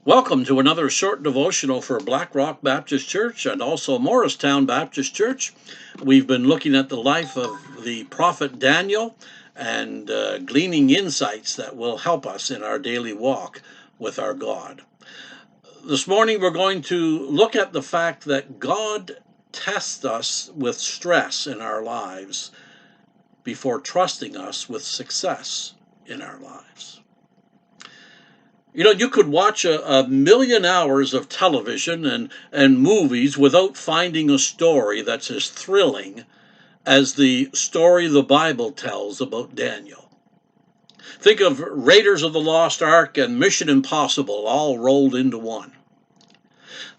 Welcome to another short devotional for Black Rock Baptist Church and also Morristown Baptist Church. We've been looking at the life of the prophet Daniel and gleaning insights that will help us in our daily walk with our God. This morning we're going to look at the fact that God tests us with stress in our lives before trusting us with success in our lives. You know, you could watch a million hours of television and movies without finding a story that's as thrilling as the story the Bible tells about Daniel. Think of Raiders of the Lost Ark and Mission Impossible all rolled into one.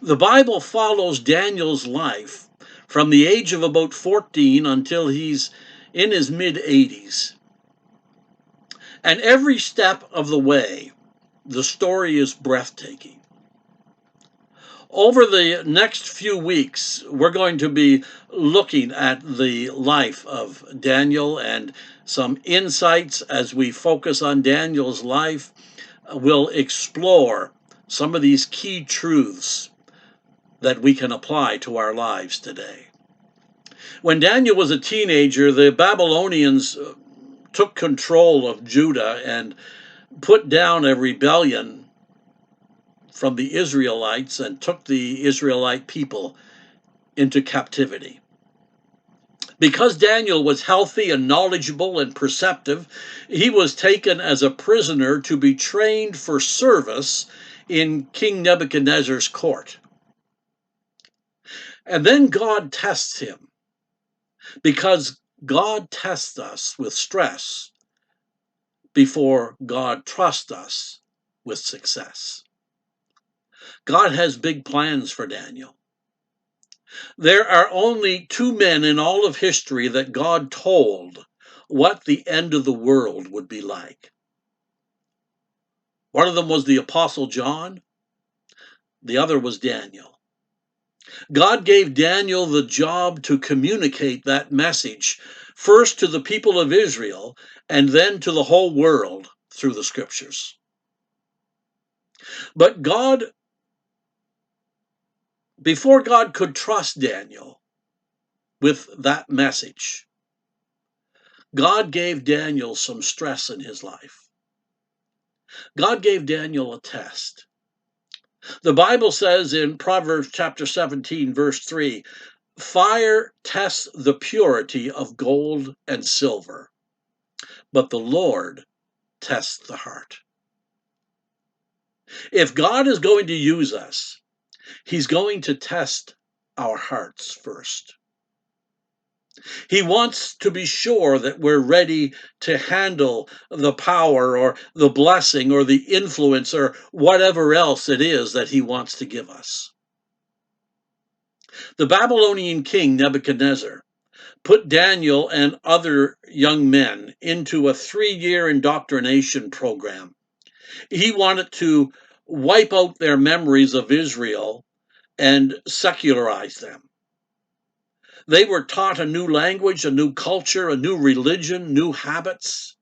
The Bible follows Daniel's life from the age of about 14 until he's in his mid-80s. And every step of the way, the story is breathtaking. Over the next few weeks, we're going to be looking at the life of Daniel and some insights as we focus on Daniel's life. We'll explore some of these key truths that we can apply to our lives today. When Daniel was a teenager, the Babylonians took control of Judah and put down a rebellion from the Israelites and took the Israelite people into captivity. Because Daniel was healthy and knowledgeable and perceptive, he was taken as a prisoner to be trained for service in King Nebuchadnezzar's court. And then God tests him, because God tests us with stress before God trusts us with success. God has big plans for Daniel. There are only two men in all of history that God told what the end of the world would be like. One of them was the Apostle John. The other was Daniel. God gave Daniel the job to communicate that message first to the people of Israel and then to the whole world through the scriptures. But before God could trust Daniel with that message, God gave Daniel some stress in his life. God gave Daniel a test. The Bible says in Proverbs chapter 17, verse 3, fire tests the purity of gold and silver, but the Lord tests the heart. If God is going to use us, he's going to test our hearts first. He wants to be sure that we're ready to handle the power or the blessing or the influence or whatever else it is that he wants to give us. The Babylonian king Nebuchadnezzar put Daniel and other young men into a 3-year indoctrination program. He wanted to wipe out their memories of Israel and secularize them. They were taught a new language, a new culture, a new religion, new habits.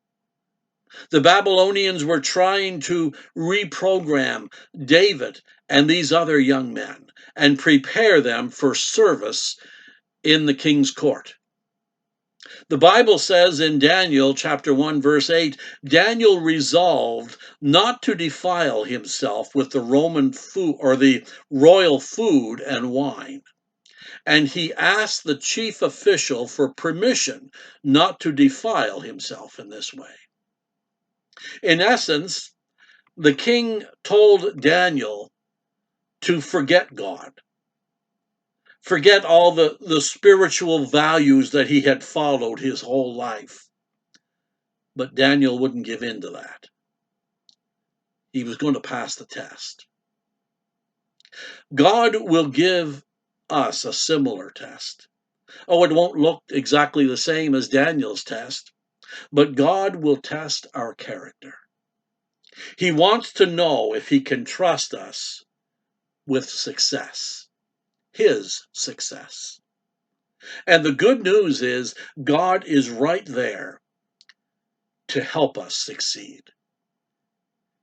The Babylonians were trying to reprogram David and these other young men and prepare them for service in the king's court. The Bible says in Daniel chapter 1 verse 8, Daniel resolved not to defile himself with the Roman food or the royal food and wine. And he asked the chief official for permission not to defile himself in this way. In essence, the king told Daniel to forget God, forget all the spiritual values that he had followed his whole life. But Daniel wouldn't give in to that. He was going to pass the test. God will give us a similar test. Oh, it won't look exactly the same as Daniel's test, but God will test our character. He wants to know if he can trust us with success, his success. And the good news is God is right there to help us succeed.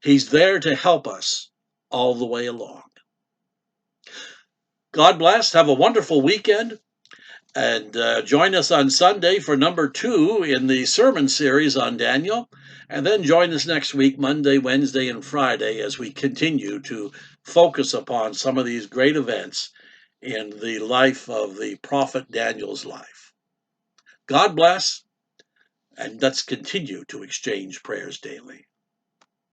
He's there to help us all the way along. God bless. Have a wonderful weekend. And join us on Sunday for number 2 in the sermon series on Daniel. And then join us next week, Monday, Wednesday, and Friday, as we continue to focus upon some of these great events in the life of the prophet Daniel's life. God bless, and let's continue to exchange prayers daily.